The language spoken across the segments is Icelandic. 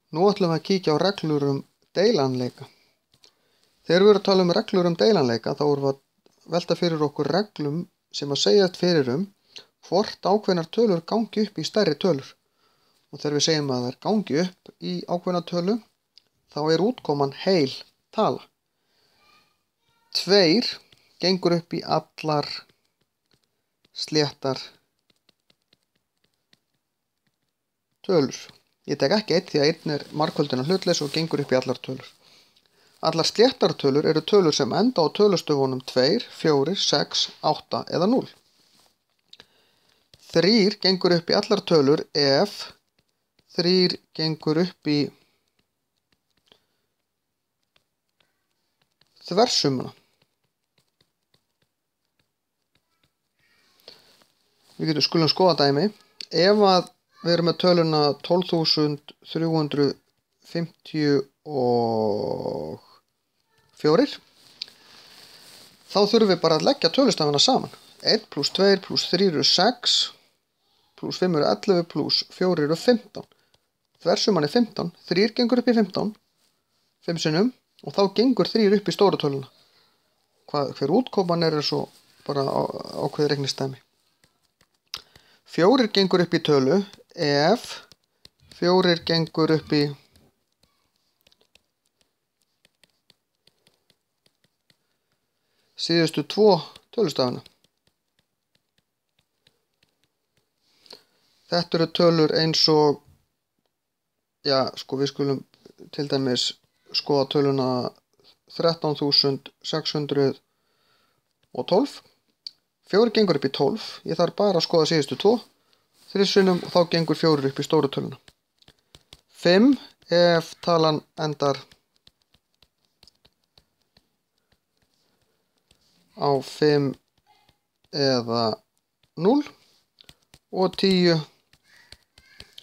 Nú ætlum við að kíkja á reglur deilanleika. Þegar við erum að tala reglur deilanleika þá erum við að velta fyrir okkur reglum sem að segja fyrir hvort ákveðnar tölur gangi upp í stærri tölur. Og þegar við segjum að þær gangi upp í ákveðna tölu þá útkoman heil tala. 2 gengur upp í allar sléttar tölur. Ég tek ekki 1 því að 1 margföldun hlutlaus og gengur upp í allar tölur. Allar sléttar tölur eru tölur sem enda á tölustöfunum 2, 4, 6, 8 eða 0. 3 gengur upp í allar tölur ef 3 gengur upp í þversumuna. Við skulum skoða dæmi. Ef að við erum með töluna 12.354 þá þurfum við bara að leggja tölustafana saman. 1 + 2 + 3 eru 6 + 5 eru 11 + 4 eru 15. Þversuman 15. 3 gengur upp í 15 5 sinnum og þá gengur 3 upp í stóru töluna. Hver útkoman svo bara ákveðið reiknistæmi. 4 gengur upp í tölu ef 4 gengur upp í síðustu 2 tölustafana. Þetta eru tölur eins og, við skulum til dæmis skoða töluna 13.612. 4 gengur upp í 12, ég þarf bara að skoða síðustu 2, 3 sinnum og þá gengur 4 upp í stóru töluna. 5 ef talan endar á 5 eða 0 og 10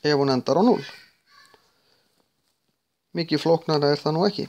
ef hún endar á 0. Mikið flóknara það nú ekki.